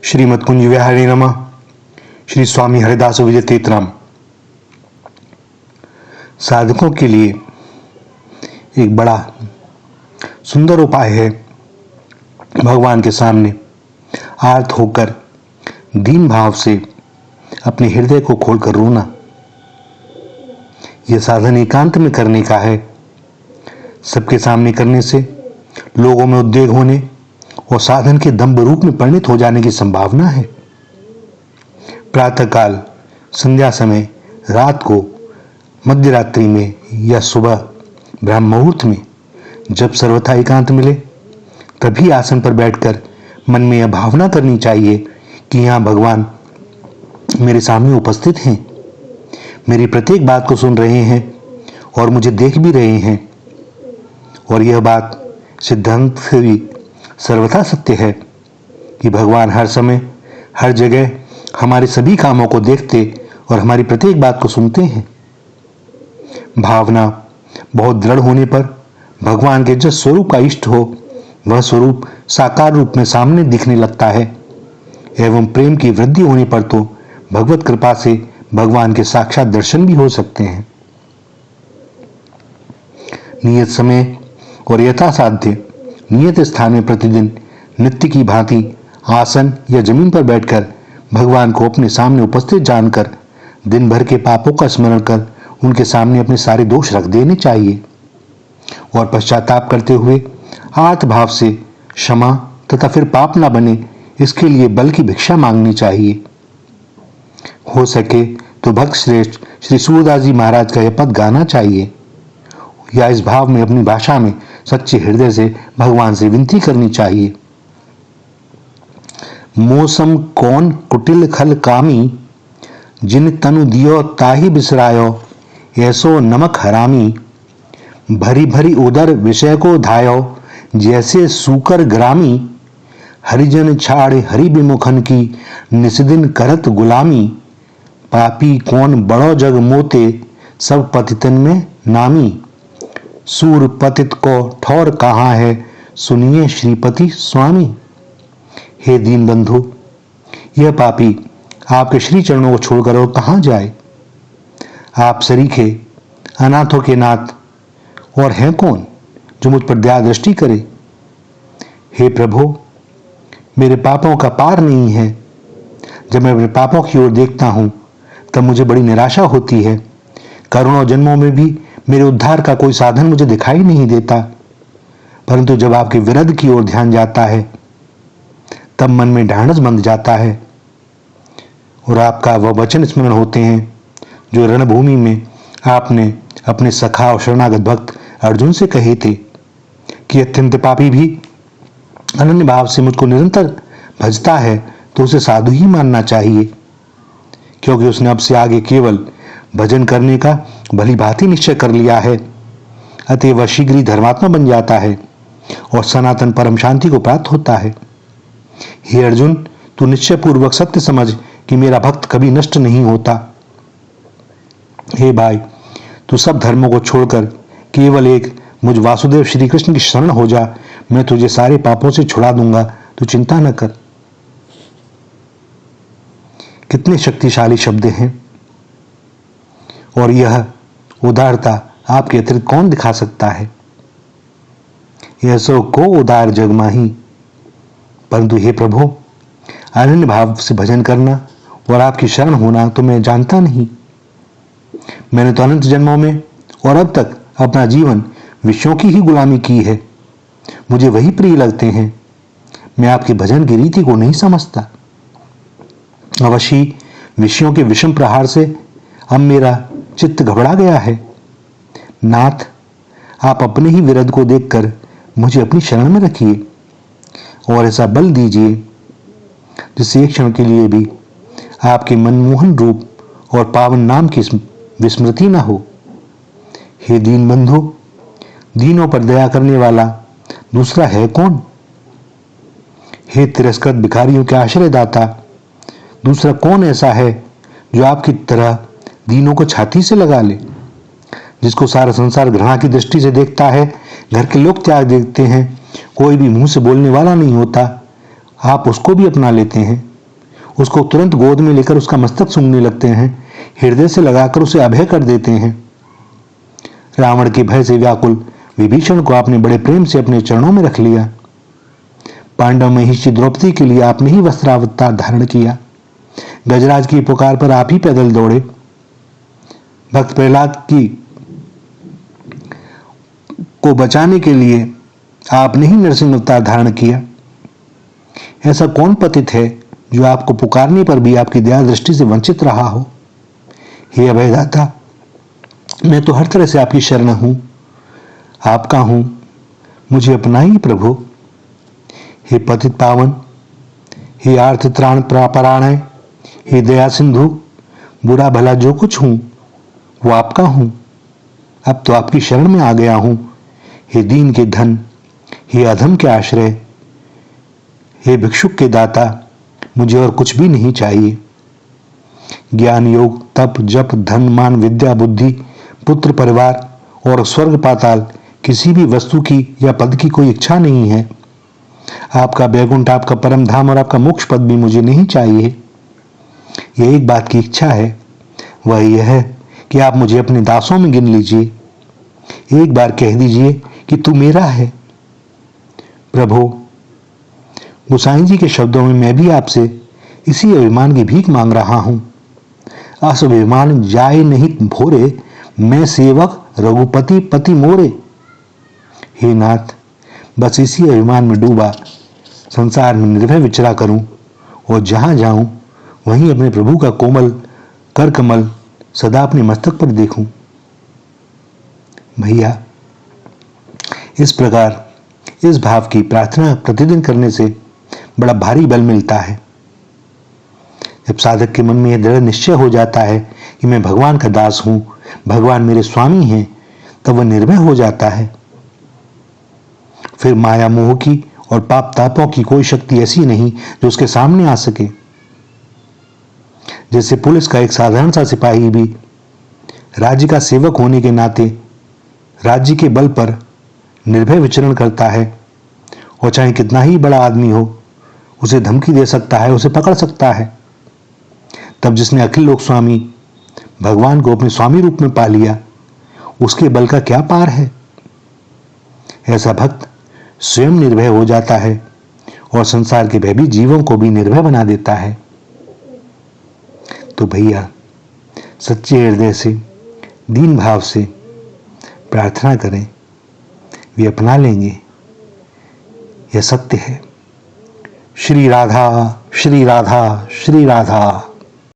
श्रीमद कुंज विहारी नमः। श्री स्वामी हरिदास विजय तीर्थराम। साधकों के लिए एक बड़ा सुंदर उपाय है भगवान के सामने आर्त होकर दीन भाव से अपने हृदय को खोलकर रोना। यह साधन एकांत में करने का है। सबके सामने करने से लोगों में उद्वेग होने और साधन के दम्भ रूप में परिणत हो जाने की संभावना है। प्रातःकाल, संध्या समय, रात को, मध्य रात्रि में या सुबह ब्रह्म मुहूर्त में जब सर्वथा एकांत मिले तभी आसन पर बैठकर मन में यह भावना करनी चाहिए कि यहाँ भगवान मेरे सामने उपस्थित हैं, मेरी प्रत्येक बात को सुन रहे हैं और मुझे देख भी रहे हैं। और यह बात सिद्धांत से भी सर्वथा सत्य है कि भगवान हर समय हर जगह हमारे सभी कामों को देखते और हमारी प्रत्येक बात को सुनते हैं। भावना बहुत दृढ़ होने पर भगवान के जिस स्वरूप का इष्ट हो वह स्वरूप साकार रूप में सामने दिखने लगता है एवं प्रेम की वृद्धि होने पर तो भगवत कृपा से भगवान के साक्षात दर्शन भी हो सकते हैं। नियत समय और यथासाध्य नियत स्थान में प्रतिदिन नित्य की भांति आसन या जमीन पर बैठकर भगवान को अपने सामने उपस्थित जानकर दिन भर के पापों का स्मरण कर उनके सामने अपने सारे दोष रख देने चाहिए और पश्चाताप करते हुए आर्त भाव से क्षमा तथा फिर पाप न बने इसके लिए बल की भिक्षा मांगनी चाहिए। हो सके तो भक्त श्रेष्ठ श्री सूरदास जी महाराज का यह पद गाना चाहिए या इस भाव में अपनी भाषा में सच्चे हृदय से भगवान से विनती करनी चाहिए। मौसम कौन कुटिल खल कामी, जिन तनु दियो ताहि बिसरायो, ऐसो नमक हरामी, भरी भरी उदर विषय को धायो, जैसे सूकर ग्रामी, हरिजन छाड़ हरि विमुखन की, निस्दिन करत गुलामी, पापी कौन बड़ो जग मोते, सब पतितन में नामी, सूर पतित को ठौर कहाँ है, सुनिए श्रीपति स्वामी। हे दीन बंधु, यह पापी आपके श्री चरणों को छोड़कर और कहाँ जाए। आप सरीखे अनाथों के नाथ और हैं कौन जो मुझ पर दया दृष्टि करे। हे प्रभु, मेरे पापों का पार नहीं है। जब मैं अपने पापों की ओर देखता हूं तब मुझे बड़ी निराशा होती है। करोड़ों जन्मों में भी मेरे उद्धार का कोई साधन मुझे दिखाई नहीं देता, परंतु जब आपके विरध की ओर ध्यान जाता है तब मन में ढाढ़स बंध जाता है और आपका वह वचन स्मरण होते हैं जो रणभूमि में आपने अपने सखा और शरणागत भक्त अर्जुन से कहे थे कि अत्यंत पापी भी अनन्य भाव से मुझको निरंतर भजता है तो उसे साधु ही मानना चाहिए, क्योंकि उसने अब से आगे केवल भजन करने का भली भांति निश्चय कर लिया है। अतः वह शीघ्र ही धर्मात्मा बन जाता है और सनातन परम शांति को प्राप्त होता है। हे अर्जुन, तू निश्चय पूर्वक सत्य समझ कि मेरा भक्त कभी नष्ट नहीं होता। हे भाई, तू सब धर्मों को छोड़कर केवल एक मुझ वासुदेव श्री कृष्ण की शरण हो जा, मैं तुझे सारे पापों से छुड़ा दूंगा, तू चिंता न कर। कितने शक्तिशाली शब्द हैं और यह उदारता आपके अतिरिक्त कौन दिखा सकता है। ऐसो को उदार जग माही, परंतु हे प्रभु, अनन्य भाव से भजन करना और आपकी शरण होना तो मैं जानता नहीं। मैंने तो अनंत जन्मों में और अब तक अपना जीवन विषयों की ही गुलामी की है। मुझे वही प्रिय लगते हैं। मैं आपके भजन की रीति को नहीं समझता। अवश्य विषयों के विषम प्रहार से अब मेरा चित्त घबरा गया है। नाथ, आप अपने ही विरध को देखकर मुझे अपनी शरण में रखिए और ऐसा बल दीजिए जिससे एक क्षण के लिए भी आपके मनमोहन रूप और पावन नाम की विस्मृति न हो। हे दीन बंधु, दीनों पर दया करने वाला दूसरा है कौन। हे तिरस्कृत भिखारियों के आश्रयदाता, दूसरा कौन ऐसा है जो आपकी तरह दीनों को छाती से लगा ले। जिसको सारा संसार घृणा की दृष्टि से देखता है, घर के लोग त्याग देखते हैं, कोई भी मुंह से बोलने वाला नहीं होता, आप उसको भी अपना लेते हैं। उसको तुरंत गोद में लेकर उसका मस्तक सूंघने लगते हैं, हृदय से लगाकर उसे अभय कर देते हैं। रावण के भय से व्याकुल विभीषण को आपने बड़े प्रेम से अपने चरणों में रख लिया। पांडव महिषी द्रौपदी के लिए आपने ही वस्त्रावतार धारण किया। गजराज की पुकार पर आप ही पैदल दौड़े। भक्त प्रहलाद की को बचाने के लिए आपने ही नरसिंह अवतार धारण किया। ऐसा कौन पतित है जो आपको पुकारने पर भी आपकी दया दृष्टि से वंचित रहा हो? हे अभयदाता, मैं तो हर तरह से आपकी शरण हूं, आपका हूं, मुझे अपनाइए प्रभु। हे पतित पावन, हे आर्थ त्राण परायण, हे दया सिंधु, बुरा भला जो कुछ हूं वो आपका हूं। अब तो आपकी शरण में आ गया हूं। हे दीन के धन, हे अधम के आश्रय, हे भिक्षुक के दाता, मुझे और कुछ भी नहीं चाहिए। ज्ञान योग तप जप धन मान विद्या बुद्धि पुत्र परिवार और स्वर्ग पाताल किसी भी वस्तु की या पद की कोई इच्छा नहीं है। आपका बैकुंठ, आपका परम धाम और आपका मोक्ष पद भी मुझे नहीं चाहिए। यह एक बात की इच्छा है, वह यह है कि आप मुझे अपने दासों में गिन लीजिए। एक बार कह दीजिए कि तू मेरा है। प्रभु, गोसाई जी के शब्दों में मैं भी आपसे इसी अभिमान की भीख मांग रहा हूं। अस अभिमान जाए नहीं भोरे, मैं सेवक रघुपति पति मोरे। हे नाथ, बस इसी अभिमान में डूबा संसार में निर्भय विचरा करूं और जहां जाऊं वहीं अपने प्रभु का कोमल कर कमल सदा अपने मस्तक पर देखूं। भैया, इस प्रकार इस भाव की प्रार्थना प्रतिदिन करने से बड़ा भारी बल मिलता है। जब साधक के मन में यह दृढ़ निश्चय हो जाता है कि मैं भगवान का दास हूं, भगवान मेरे स्वामी हैं, तब वह निर्भय हो जाता है। फिर माया मोह की और पाप तापों की कोई शक्ति ऐसी नहीं जो उसके सामने आ सके। जैसे पुलिस का एक साधारण सा सिपाही भी राज्य का सेवक होने के नाते राज्य के बल पर निर्भय विचरण करता है, और चाहे कितना ही बड़ा आदमी हो उसे धमकी दे सकता है, उसे पकड़ सकता है। तब जिसने अखिल लोक स्वामी भगवान को अपने स्वामी रूप में पा लिया, उसके बल का क्या पार है। ऐसा भक्त स्वयं निर्भय हो जाता है और संसार के भयभीत जीवों को भी निर्भय बना देता है। तो भैया, सच्चे हृदय से दीन भाव से प्रार्थना करें, वे अपना लेंगे। यह सत्य है। श्री राधा श्री राधा श्री राधा।